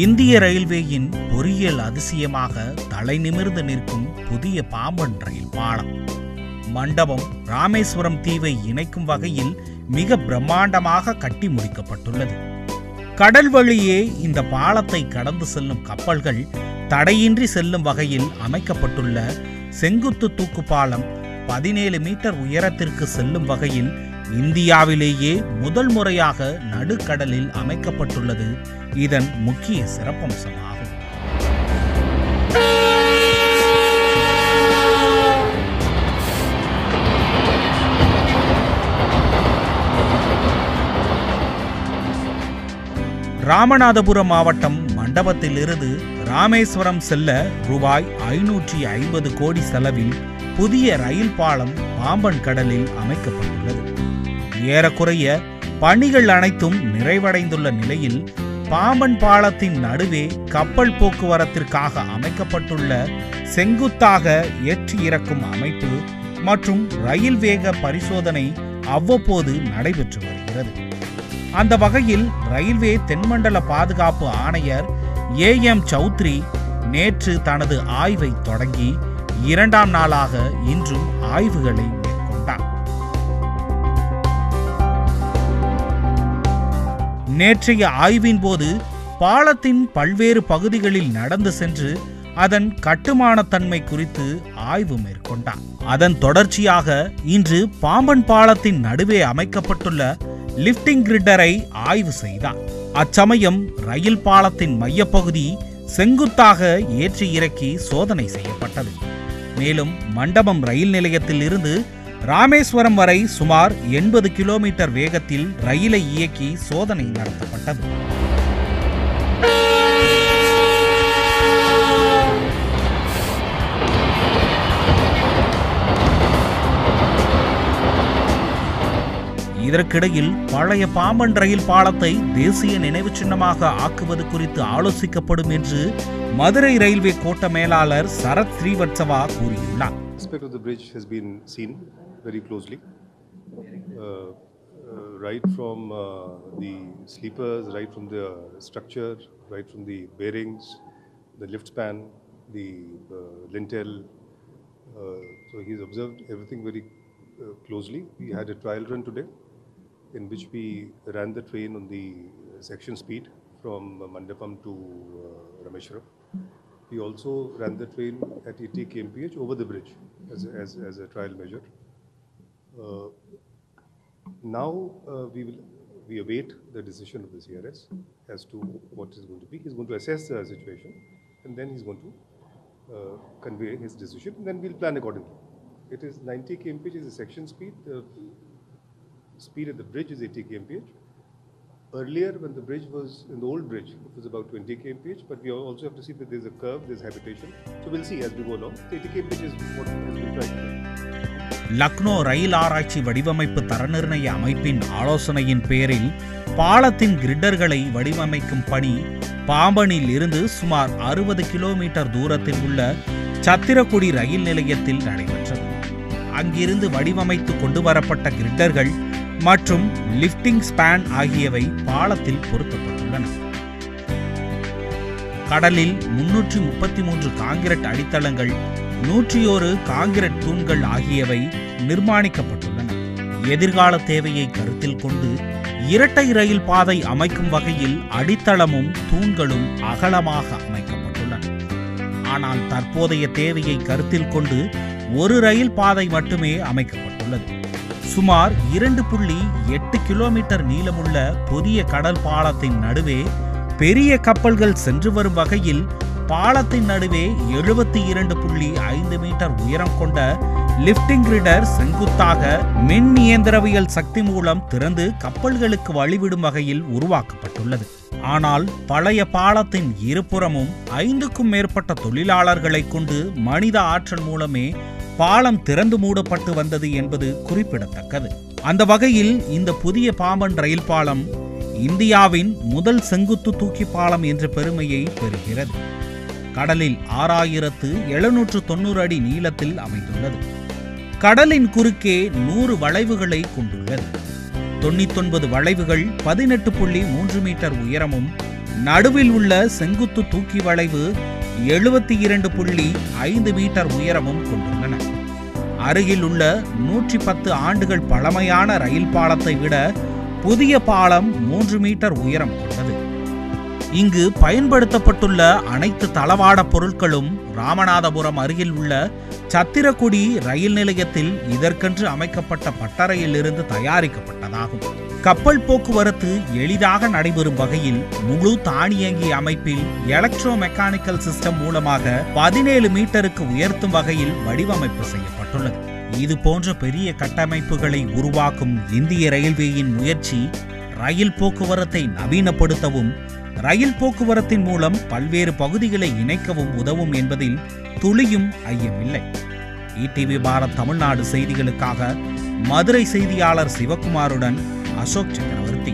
இந்திய ரயில்வேயின் பொறியியல் அதிசயமாக தலை நிமிர்ந்து நிற்கும் புதிய பாம்பன் ரயில் பாலம். மண்டபம் ராமேஸ்வரம் தீவை இணைக்கும் வகையில் மிக பிரம்மாண்டமாக கட்டி முடிக்கப்பட்டுள்ளது. கடல் வழியே இந்த பாலத்தை கடந்து செல்லும் கப்பல்கள் தடையின்றி செல்லும் வகையில் அமைக்கப்பட்டுள்ள செங்குத்து தூக்கு பாலம் 17 மீட்டர் உயரத்திற்கு செல்லும் வகையில் இந்தியாவிலேயே முதல் முறையாக நடுக்கடலில் அமைக்கப்பட்டுள்ளது இதன் முக்கிய சிறப்பம்சமாகும். ராமநாதபுரம் மாவட்டம் மண்டபத்திலிருந்து ராமேஸ்வரம் செல்ல ரூபாய் 550 கோடி செலவில் புதிய ரயில் பாலம் பாம்பன் கடலில் அமைக்கப்பட்டுள்ளது. ஏறக்குறைய பணிகள் அனைத்தும் நிறைவடைந்துள்ள நிலையில் பாம்பன் பாலத்தின் நடுவே கப்பல் போக்குவரத்திற்காக அமைக்கப்பட்டுள்ள செங்குத்தாக ஏற்றி இறக்கும் அமைப்பு மற்றும் ரயில் வேக பரிசோதனை அவ்வப்போது நடைபெற்று வருகிறது. அந்த வகையில் ரயில்வே தென்மண்டல பாதுகாப்பு ஆணையர் AM சௌத்ரி நேற்று தனது ஆய்வை தொடங்கி 2ஆம் நாளாக இன்றும் ஆய்வுகளை மேற்கொண்டார். நேற்றைய ஆய்வின் போது பாலத்தின் பல்வேறு பகுதிகளில் நடந்து சென்று அதன் கட்டுமானத்தன்மை குறித்து ஆய்வு மேற்கொண்டார். அதன் தொடர்ச்சியாக இன்று பாம்பன் பாலத்தின் நடுவே அமைக்கப்பட்டுள்ள லிப்டிங் கிரிட்டரை ஆய்வு செய்தார். அச்சமயம் ரயில் பாலத்தின் மையப்பகுதி செங்குத்தாக ஏற்றி இறக்கி சோதனை செய்யப்பட்டது. மேலும் மண்டபம் ரயில் நிலையத்தில் இருந்து ராமேஸ்வரம் வரை சுமார் 80 கிலோமீட்டர் வேகத்தில் ரயிலை இயக்கி சோதனை நடத்தப்பட்டது. இதற்கிடையில் பழைய பாம்பன் ரயில் பாலத்தை தேசிய நினைவு சின்னமாக ஆக்குவது குறித்து ஆலோசிக்கப்படும் என்று மதுரை ரயில்வே கோட்ட மேலாளர் சரத் ஸ்ரீவத்சவா கூறியுள்ளார். Aspect of the bridge has been seen very closely, right from the sleepers, right from the structure, right from the bearings, the lift span, the lintel. So he's observed everything very closely. We had a trial run today in which we ran the train on the section speed from Mandapam to Rameshwaram. We also ran the train at 80 kmph over the bridge as a trial measure. Now we await the decision of the CRS as to what is going to be. He's going to assess the situation and then he's going to convey his decision and then we'll plan accordingly. It is 90 kmph is the section speed. The speed at the bridge is 80 kmph. Earlier, when the bridge was in the old bridge, it was about 20 kmph, but we also have to see that there's a curve, there's habitation. So we'll see as we go along. 80 kmph is what we'll try to do. Lucknow ரயில் ஆராய்ச்சி வடிவமைப்பு தரநிர்ணய அமைப்பின் ஆலோசனையின் பேரில் பாலத்தின் கிரிட்டர்களை வடிவமைக்கும் பணி பாம்பனில் இருந்து சுமார் 60 கிலோமீட்டர் தூரத்தில் உள்ள சத்திரக்குடி ரயில் நிலையத்தில் நடைபெற்றது. அங்கிருந்து வடிவமைத்து கொண்டு வரப்பட்ட கிரிட்டர்கள் மற்றும் லிப்டிங் ஸ்பான் ஆகியவை பாலத்தில் பொருத்தப்பட்டுள்ளன. கடலில் 333 காங்கிரீட் அடித்தளங்கள், 101 காங்கிரீட் தூண்கள் ஆகியவை நிர்மாணிக்கப்பட்டுள்ளன. எதிர்கால தேவையை கருத்தில் கொண்டு இரட்டை ரயில் பாதை அமைக்கும் வகையில் அடித்தளமும் தூண்களும் அகலமாக அமைக்கப்பட்டுள்ளன. ஆனால் தற்போதைய தேவையை கருத்தில் கொண்டு ஒரு ரயில் பாதை மட்டுமே அமைக்கப்பட்டுள்ளது. சுமார் 2.8 கிலோமீட்டர் நீளமுள்ள புதிய கடல் பாலத்தின் நடுவே பெரிய கப்பல்கள் சென்று வரும் வகையில் பாலத்தின் நடுவே 72.5 மீட்டர் உயரம் கொண்ட லிப்டிங் கிரிட்டர் செங்குத்தாக மின் இயந்திரவியல் சக்தி மூலம் திறந்து கப்பல்களுக்கு வழிவிடும் வகையில் உருவாக்கப்பட்டுள்ளது. ஆனால் பழைய பாலத்தின் இருபுறமும் 5க்கும் மேற்பட்ட தொழிலாளர்களை கொண்டு மனித ஆற்றல் மூலமே பாலம் திறந்து மூடப்பட்டு வந்தது என்பது குறிப்பிடத்தக்கது. அந்த வகையில் இந்த புதிய பாம்பன் ரயில் பாலம் இந்தியாவின் முதல் செங்குத்து தூக்கி பாலம் என்ற பெருமையை பெறுகிறது. கடலில் 6790 அடி நீளத்தில் அமைந்துள்ளது. கடலின் குறுக்கே 100 வளைவுகளை கொண்டுள்ளது. 99 வளைவுகள் 18.3 மீட்டர் உயரமும் நடுவில் உள்ள செங்குத்து தூக்கி வளைவு 72.5 மீட்டர் உயரமும் கொண்டுள்ளன. அருகில் உள்ள 110 ஆண்டுகள் பழமையான ரயில் பாலத்தை விட புதிய பாலம் 3 மீட்டர் உயரம் கொண்டது. இங்கு பயன்படுத்தப்பட்டுள்ள அனைத்து தளவாட பொருட்களும் ராமநாதபுரம் அருகில் உள்ள சத்திரக்குடி ரயில் நிலையத்தில் இதற்கென்று அமைக்கப்பட்ட பட்டறையில் இருந்து தயாரிக்கப்பட்டதாகும். கப்பல் போக்குவரத்து எளிதாக நடைபெறும் வகையில் முழு தானியங்கி அமைப்பில் எலக்ட்ரோ மெக்கானிக்கல் சிஸ்டம் மூலமாக 17 மீட்டருக்கு உயர்த்தும் வகையில் வடிவமைப்பு செய்யப்பட்டுள்ளது. இது போன்ற பெரிய கட்டமைப்புகளை உருவாக்கும் இந்திய ரயில்வேயின் முயற்சி ரயில் போக்குவரத்தை நவீனப்படுத்தவும் ரயில் போக்குவரத்தின் மூலம் பல்வேறு பகுதிகளை இணைக்கவும் உதவும் என்பதில் துளியும் ஐயமில்லை. ஈடிவி பாரத் தமிழ்நாடு செய்திகளுக்காக மதுரை செய்தியாளர் சிவகுமாருடன் அசோக் சக்கரவர்த்தி.